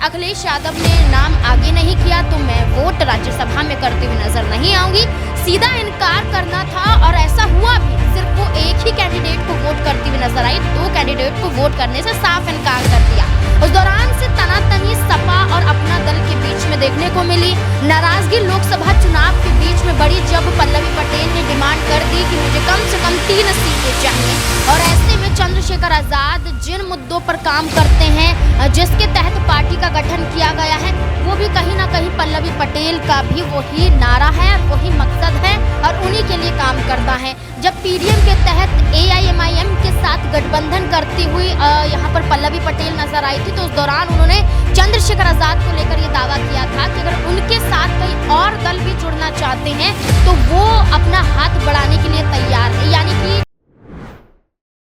अखिलेश यादव ने नाम आगे नहीं किया तो मैं वोट राज्यसभा में करते हुए नजर नहीं आऊंगी। सीधा इनकार करना था और ऐसा हुआ भी। सिर्फ वो एक ही कैंडिडेट को वोट करती हुई नजर आई, 2 कैंडिडेट को वोट करने से साफ इनकार कर दिया। उस दौरान से तनातनी सपा और अपना दल के बीच में देखने को मिली। नाराजगी लोकसभा चुनाव के बीच में बढ़ी जब पल्लवी पटेल ने डिमांड कर दी कि मुझे कम से कम 3 सीटें चाहिए। और ऐसे में चंद्रशेखर आजाद जिन मुद्दों पर काम करते हैं, जिसके तहत पार्टी का गठन किया गया है, वो भी कहीं ना कहीं पल्लवी पटेल का भी वही नारा है, वही मकसद है और उन्हीं के लिए काम करना है। जब पीडीएम के तहत AIMIM के साथ गठबंधन करती हुई यहाँ पर पल्लवी पटेल नजर आई थी, तो उस दौरान उन्होंने चंद्रशेखर आजाद को लेकर ये दावा किया था कि अगर उनके साथ कोई और दल भी जुड़ना चाहते हैं तो वो अपना हाथ बढ़ाने के लिए तैयार है। यानी कि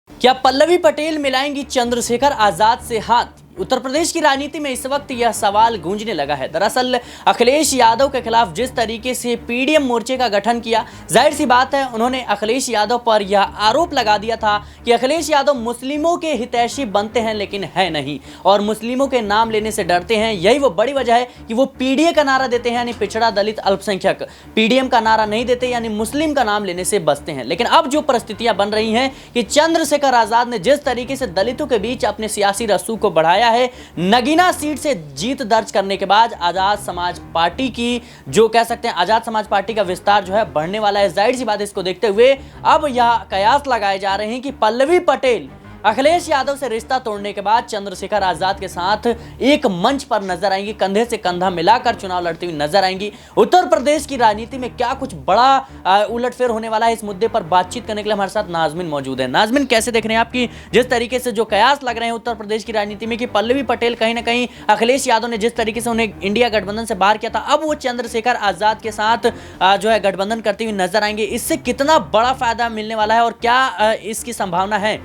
क्या पल्लवी पटेल मिलाएंगी चंद्रशेखर आजाद से हाथ? उत्तर प्रदेश की राजनीति में इस वक्त यह सवाल गूंजने लगा है। दरअसल अखिलेश यादव के खिलाफ जिस तरीके से पीडीएम मोर्चे का गठन किया, जाहिर सी बात है उन्होंने अखिलेश यादव पर यह आरोप लगा दिया था कि अखिलेश यादव मुस्लिमों के हितैषी बनते हैं लेकिन है नहीं, और मुस्लिमों के नाम लेने से डरते हैं। यही वो बड़ी वजह है कि वो पीडीए का नारा देते हैं, यानी पिछड़ा दलित अल्पसंख्यक। पीडीएम का नारा नहीं देते, यानी मुस्लिम का नाम लेने से बचते हैं। लेकिन अब जो परिस्थितियां बन रही हैं कि चंद्रशेखर आजाद ने जिस तरीके से दलितों के बीच अपने सियासी रसूख को बढ़ाया है, नगीना सीट से जीत दर्ज करने के बाद आजाद समाज पार्टी की, जो कह सकते हैं आजाद समाज पार्टी का विस्तार जो है बढ़ने वाला है। जाहिर सी बात है, इसको देखते हुए अब यह कयास लगाए जा रहे हैं कि पल्लवी पटेल अखिलेश यादव से रिश्ता तोड़ने के बाद चंद्रशेखर आजाद के साथ एक मंच पर नजर आएंगी, कंधे से कंधा मिलाकर चुनाव लड़ती हुई नजर आएंगी। उत्तर प्रदेश की राजनीति में क्या कुछ बड़ा उलटफेर होने वाला है, इस मुद्दे पर बातचीत करने के लिए हमारे साथ नाजमिन मौजूद है। नाजमिन, कैसे देख रहे हैं आपकी जिस तरीके से जो कयास लग रहे हैं उत्तर प्रदेश की राजनीति में कि पल्लवी पटेल कहीं ना कहीं अखिलेश यादव ने जिस तरीके से उन्हें इंडिया गठबंधन से बाहर किया था, अब वो चंद्रशेखर आजाद के साथ जो है गठबंधन करती हुई नजर आएंगे। इससे कितना बड़ा फायदा मिलने वाला है और क्या इसकी संभावना है?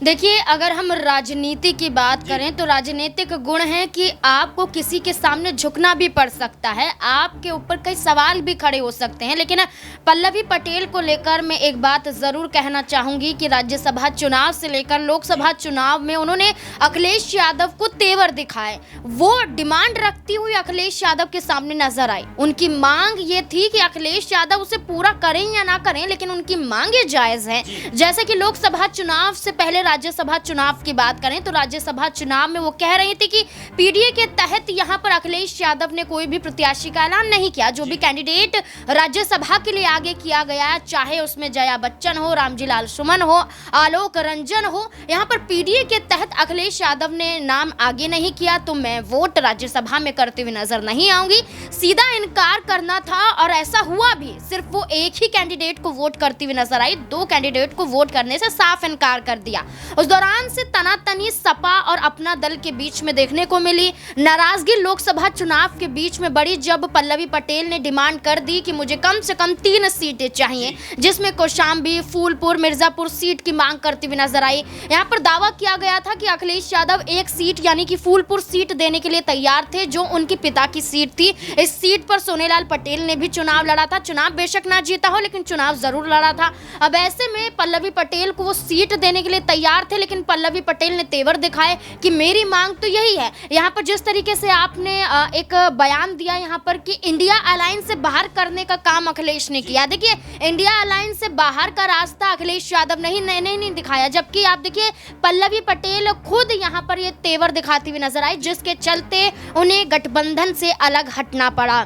देखिए, अगर हम राजनीति की बात करें तो राजनीतिक गुण है कि आपको किसी के सामने झुकना भी पड़ सकता है, आपके ऊपर कई सवाल भी खड़े हो सकते हैं। लेकिन पल्लवी पटेल को लेकर मैं एक बात ज़रूर कहना चाहूँगी कि राज्यसभा चुनाव से लेकर लोकसभा चुनाव में उन्होंने अखिलेश यादव को तेवर दिखाए। वो डिमांड रखती हुई अखिलेश यादव के सामने नजर आई। उनकी मांग ये थी कि अखिलेश यादव उसे पूरा करें या ना करें, लेकिन उनकी मांगे जायज़ हैं। जैसे कि लोकसभा चुनाव से पहले राज्यसभा चुनाव की बात करें तो राज्यसभा चुनाव में वो कह रही थी कि पीडीए के तहत यहां पर अखिलेश यादव ने कोई भी प्रत्याशी का ऐलान नहीं किया। जो भी कैंडिडेट राज्यसभा के लिए आगे किया गया, चाहे उसमें जया बच्चन हो, रामजी लाल सुमन हो, आलोक रंजन हो, यहां पर पीडीए के तहत अखिलेश यादव ने नाम आगे नहीं किया तो मैं वोट राज्यसभा में करते हुए नजर नहीं आऊंगी। सीधा इनकार करना था और ऐसा हुआ भी। सिर्फ वो एक ही कैंडिडेट को वोट करती हुई नजर आई, 2 कैंडिडेट को वोट करने से साफ इनकार कर दिया। उस दौरान से तनातनी सपा और अपना दल के बीच में देखने को मिली। नाराजगी लोकसभा चुनाव के बीच में बढ़ी जब पल्लवी पटेल ने डिमांड कर दी कि मुझे कम से कम 3 सीटें चाहिए, जिसमें कौशाम्बी, फूलपुर, मिर्जापुर सीट की मांग करती हुई नजर आई। यहां पर दावा किया गया था कि अखिलेश यादव 1 सीट यानी कि फूलपुर सीट देने के लिए तैयार थे, जो उनके पिता की सीट थी। इस सीट पर सोनेलाल पटेल ने भी चुनाव लड़ा था। चुनाव बेशक ना जीता हो, लेकिन चुनाव जरूर लड़ा था। अब ऐसे में पल्लवी पटेल को वो सीट देने के लिए तैयार थे, लेकिन पल्लवी पटेल ने तेवर दिखाए कि मेरी मांग तो यही है। यहाँ पर जिस तरीके से आपने एक बयान दिया यहाँ पर कि इंडिया अलायंस से बाहर करने का काम अखिलेश ने किया। देखिए, इंडिया अलायंस से बाहर का रास्ता अखिलेश यादव नहीं दिखाया, जबकि आप देखिए पल्लवी पटेल खुद यहाँ पर ये तेवर दिखाती हुई नजर आई, जिसके चलते उन्हें गठबंधन से अलग हटना पड़ा।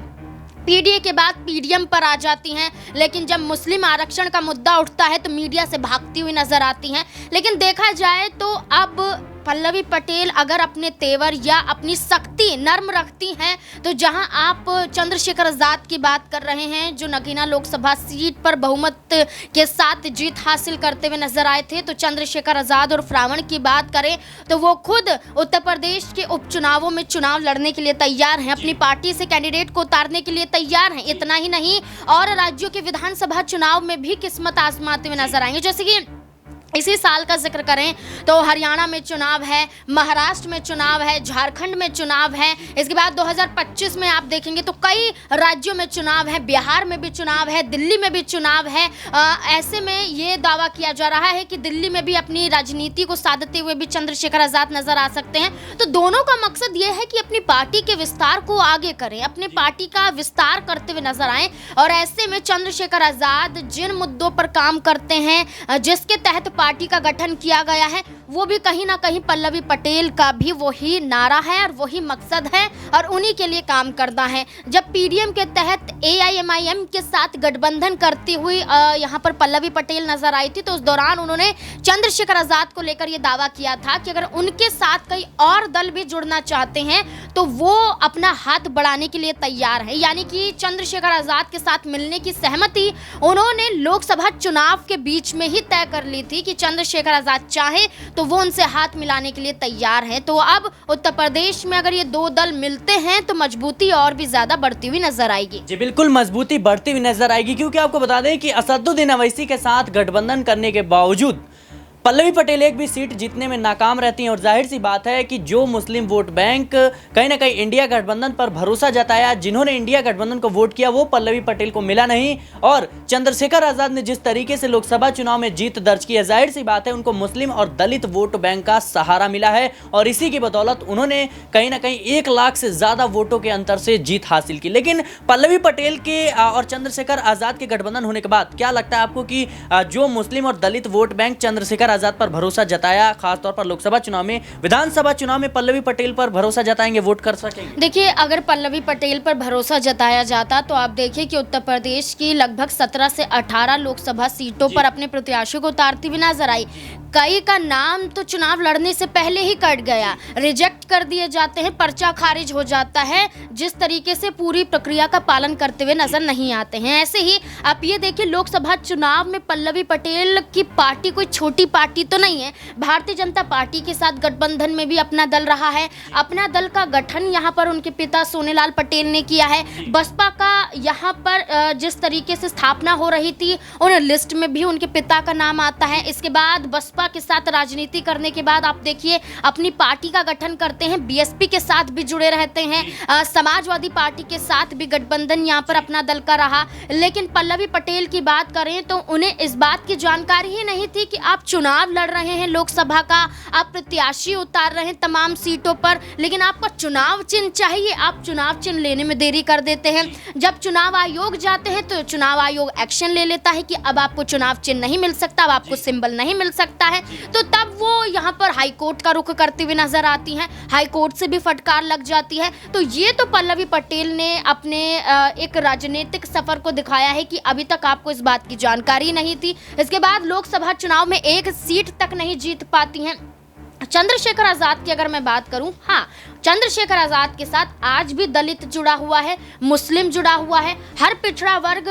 पीडीए के बाद पीडीएम पर आ जाती हैं, लेकिन जब मुस्लिम आरक्षण का मुद्दा उठता है तो मीडिया से भागती हुई नजर आती हैं। लेकिन देखा जाए तो अब पल्लवी पटेल अगर अपने तेवर या अपनी सख्ती नर्म रखती हैं, तो जहां आप चंद्रशेखर आजाद की बात कर रहे हैं, जो नगीना लोकसभा सीट पर बहुमत के साथ जीत हासिल करते हुए नजर आए थे, तो चंद्रशेखर आजाद और फ्रावण की बात करें तो वो खुद उत्तर प्रदेश के उपचुनावों में चुनाव लड़ने के लिए तैयार हैं, अपनी पार्टी से कैंडिडेट को उतारने के लिए तैयार हैं। इतना ही नहीं, और राज्यों के विधानसभा चुनाव में भी किस्मत आजमाते हुए नजर आएंगे। जैसे कि इसी साल का जिक्र करें तो हरियाणा में चुनाव है, महाराष्ट्र में चुनाव है, झारखंड में चुनाव है। इसके बाद 2025 में आप देखेंगे तो कई राज्यों में चुनाव है, बिहार में भी चुनाव है, दिल्ली में भी चुनाव है। ऐसे में ये दावा किया जा रहा है कि दिल्ली में भी अपनी राजनीति को साधते हुए भी चंद्रशेखर आज़ाद नजर आ सकते हैं। तो दोनों का मकसद ये है कि अपनी पार्टी के विस्तार को आगे करें, अपनी पार्टी का विस्तार करते हुए नजर आए। और ऐसे में चंद्रशेखर आज़ाद जिन मुद्दों पर काम करते हैं, जिसके तहत पार्टी का गठन किया गया है, वो भी कहीं ना कहीं पल्लवी पटेल का भी वही नारा है और वही मकसद है और उन्हीं के लिए काम करना है। जब पीडीएम के तहत एआईएमआईएम के साथ गठबंधन करती हुई यहाँ पर पल्लवी पटेल नजर आई थी, तो उस दौरान उन्होंने चंद्रशेखर आज़ाद को लेकर ये दावा किया था कि अगर उनके साथ कई और दल भी जुड़ना चाहते हैं तो वो अपना हाथ बढ़ाने के लिए तैयार है। यानी कि चंद्रशेखर आज़ाद के साथ मिलने की सहमति उन्होंने लोकसभा चुनाव के बीच में ही तय कर ली थी कि चंद्रशेखर आज़ाद चाहे तो वो उनसे हाथ मिलाने के लिए तैयार है। तो अब उत्तर प्रदेश में अगर ये दो दल मिलते हैं तो मजबूती और भी ज्यादा बढ़ती हुई नजर आएगी। जी बिल्कुल, मजबूती बढ़ती हुई नजर आएगी, क्योंकि आपको बता दें कि असदुद्दीन अवैसी के साथ गठबंधन करने के बावजूद पल्लवी पटेल एक भी सीट जीतने में नाकाम रहती हैं। और जाहिर सी बात है कि जो मुस्लिम वोट बैंक कहीं ना कहीं इंडिया गठबंधन पर भरोसा जताया, जिन्होंने इंडिया गठबंधन को वोट किया, वो पल्लवी पटेल को मिला नहीं। और चंद्रशेखर आज़ाद ने जिस तरीके से लोकसभा चुनाव में जीत दर्ज की है, जाहिर सी बात है उनको मुस्लिम और दलित वोट बैंक का सहारा मिला है और इसी की बदौलत उन्होंने कहीं ना कहीं 1 लाख से ज़्यादा वोटों के अंतर से जीत हासिल की। लेकिन पल्लवी पटेल के और चंद्रशेखर आज़ाद के गठबंधन होने के बाद क्या लगता है आपको कि जो मुस्लिम और दलित वोट बैंक चंद्रशेखर आज़ाद पर भरोसा जताया, खासतौर पर लोकसभा चुनाव में, विधानसभा चुनाव में पल्लवी पटेल पर भरोसा जताएंगे, वोट कर सकेंगे? देखिए, अगर पल्लवी पटेल पर भरोसा जताया जाता तो आप देखिए कि उत्तर प्रदेश की लगभग 17 से 18 लोकसभा सीटों पर अपने प्रत्याशियों को उतारती हुई नजर आई। कई का नाम तो चुनाव लड़ने से पहले ही कट गया, रिजेक्ट कर दिए जाते हैं, पर्चा खारिज हो जाता है, जिस तरीके से पूरी प्रक्रिया का पालन करते हुए नजर नहीं आते हैं। ऐसे ही आप ये देखिए, लोकसभा चुनाव में पल्लवी पटेल की पार्टी कोई छोटी पार्टी तो नहीं है। भारतीय जनता पार्टी के साथ गठबंधन में भी अपना दल रहा है, अपना दल का गठन यहाँ पर उनके पिता सोनेलाल पटेल ने किया है। बसपा का यहाँ पर जिस तरीके से स्थापना हो रही थी, उन लिस्ट में भी उनके पिता का नाम आता है। इसके बाद बसपा के साथ राजनीति करने के बाद आप देखिए अपनी पार्टी का गठन करते हैं, बीएसपी के साथ भी जुड़े रहते हैं, समाजवादी पार्टी के साथ भी गठबंधन यहाँ पर अपना दल का रहा। लेकिन पल्लवी पटेल की बात करें तो उन्हें इस बात की जानकारी ही नहीं थी कि आप चुनाव लड़ रहे हैं लोकसभा का, आप प्रत्याशी उतार रहे हैं तमाम सीटों पर, लेकिन आपका चुनाव चिन्ह चाहिए, आप चुनाव चिन्ह लेने में देरी कर देते हैं। जब चुनाव आयोग जाते हैं तो चुनाव आयोग एक्शन ले लेता है कि अब आपको चुनाव चिन्ह नहीं मिल सकता, अब आपको सिंबल नहीं मिल सकता है, तो तब वो यहाँ पर हाई कोर्ट का रुख करते हुए नजर आती हैं, हाई कोर्ट से भी फटकार लग जाती है। तो ये तो पल्लवी पटेल ने अपने एक राजनीतिक सफर को दिखाया है कि अभी तक आपको इस बात की जानकारी नहीं थी। इसके बाद लोकसभा चुनाव में एक सीट तक नहीं जीत पाती हैं। चंद्रशेखर आज़ाद की अगर मैं बात करूं, हाँ, चंद्रशेखर आज़ाद के साथ आज भी दलित जुड़ा हुआ है, मुस्लिम जुड़ा हुआ है, हर पिछड़ा वर्ग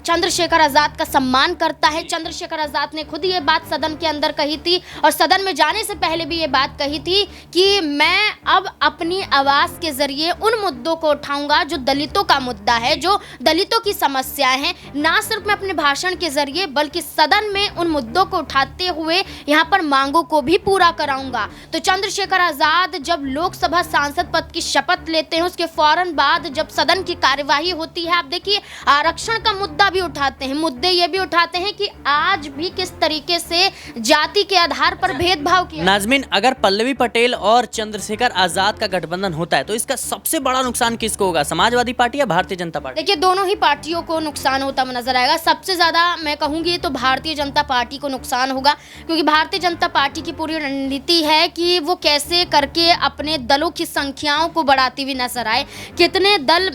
चंद्रशेखर आज़ाद का सम्मान करता है। चंद्रशेखर आज़ाद ने खुद ये बात सदन के अंदर कही थी और सदन में जाने से पहले भी ये बात कही थी कि मैं अब अपनी आवाज़ के जरिए उन मुद्दों को उठाऊंगा जो दलितों का मुद्दा है, जो दलितों की समस्याएं हैं, ना सिर्फ मैं अपने भाषण के जरिए बल्कि सदन में उन मुद्दों को उठाते हुए यहाँ पर मांगों को भी पूरा कराऊंगा। तो चंद्रशेखर आज़ाद जब लोकसभा सांसद पद की शपथ लेते हैं, उसके फौरन बाद जब सदन की कार्यवाही होती है, आप देखिए आरक्षण का मुद्दा भी उठाते हैं, मुद्दे ये भी उठाते हैं कि आज भी किस तरीके से जाति के आधार पर भेदभाव किया। नाज़मीन, अगर पल्लवी पटेल और चंद्रशेखर आज़ाद का गठबंधन होता है तो इसका सबसे बड़ा नुकसान किसको होगा, समाजवादी पार्टी या भारतीय जनता पार्टी? देखिए, दोनों ही पार्टियों को नुकसान होता नजर आएगा। सबसे ज्यादा मैं कहूंगी तो भारतीय जनता पार्टी को नुकसान होगा, क्योंकि भारतीय जनता पार्टी की पूरी रणनीति है कि वो कैसे करके अपने दलों की संख्याओं को बढ़ाती हुई नजर आए। कितने दल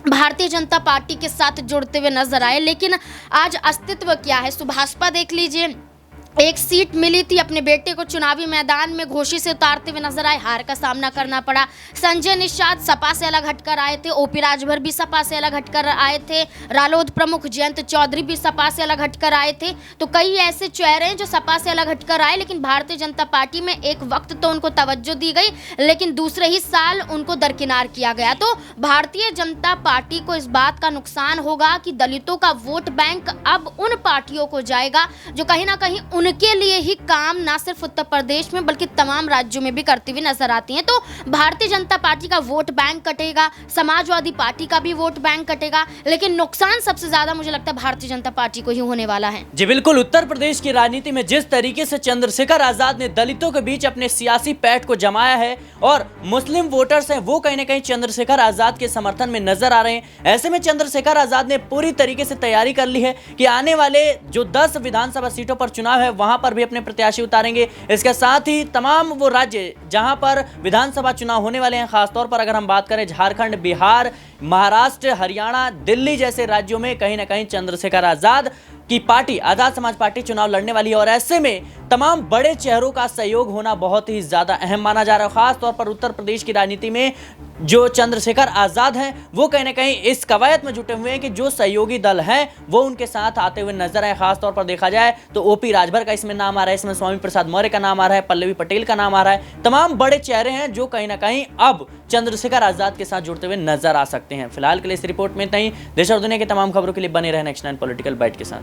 भारतीय जनता पार्टी के साथ जुड़ते हुए नजर आए, लेकिन आज अस्तित्व क्या है? सुभाषपा देख लीजिए, एक सीट मिली थी, अपने बेटे को चुनावी मैदान में घोषी से उतारते हुए नजर आए, हार का सामना करना पड़ा। संजय निषाद सपा से अलग हटकर आए थे, ओपी राजभर भी सपा से अलग हटकर आए थे, रालोद प्रमुख जयंत चौधरी भी सपा से अलग हटकर आए थे। तो कई ऐसे चेहरे हैं जो सपा से अलग हटकर आए, लेकिन भारतीय जनता पार्टी में एक वक्त तो उनको तवज्जो दी गई, लेकिन दूसरे ही साल उनको दरकिनार किया गया। तो भारतीय जनता पार्टी को इस बात का नुकसान होगा कि दलितों का वोट बैंक अब उन पार्टियों को जाएगा जो कहीं ना कहीं उनके लिए ही काम ना सिर्फ उत्तर प्रदेश में बल्कि तमाम राज्यों में भी करती हुई नजर आती हैं। तो भारतीय जनता पार्टी का वोट बैंक कटेगा, समाजवादी पार्टी का भी वोट बैंक कटेगा, लेकिन नुकसान सबसे ज्यादा मुझे लगता है भारतीय जनता पार्टी को ही होने वाला है। जी बिल्कुल, उत्तर प्रदेश की राजनीति में जिस तरीके से चंद्रशेखर आजाद ने दलितों के बीच अपने सियासी पैठ को जमाया है और मुस्लिम वोटर्स हैं वो कहीं ना कहीं चंद्रशेखर आजाद के समर्थन में नजर आ रहे हैं। ऐसे में चंद्रशेखर आजाद ने पूरी तरीके से तैयारी कर ली है कि आने वाले जो 10 विधानसभा सीटों पर चुनाव है वहां पर भी अपने प्रत्याशी उतारेंगे। इसके साथ ही तमाम वो राज्य जहां पर विधानसभा चुनाव होने वाले हैं, खासतौर पर अगर हम बात करें झारखंड, बिहार, महाराष्ट्र, हरियाणा, दिल्ली जैसे राज्यों में कहीं ना कहीं चंद्रशेखर आजाद की पार्टी, आजाद समाज पार्टी चुनाव लड़ने वाली है और ऐसे में तमाम बड़े चेहरों का सहयोग होना बहुत ही ज्यादा अहम माना जा रहा है। खास तौर पर उत्तर प्रदेश की राजनीति में जो चंद्रशेखर आजाद हैं वो कहीं ना कहीं इस कवायद में जुटे हुए हैं कि जो सहयोगी दल हैं वो उनके साथ आते हुए नजर आए। खास तौर पर देखा जाए तो ओपी राजभर का इसमें नाम आ रहा है, इसमें स्वामी प्रसाद मौर्य का नाम आ रहा है, पल्लवी पटेल का नाम आ रहा है। तमाम बड़े चेहरे हैं जो कहीं ना कहीं अब चंद्रशेखर आजाद के साथ जुड़ते हुए नजर आ सकते हैं। फिलहाल के लिए इस रिपोर्ट में इतना ही। देश और दुनिया की तमाम खबरों के लिए बने रहे नेक्स्ट 9 पॉलिटिकल बाइट के साथ।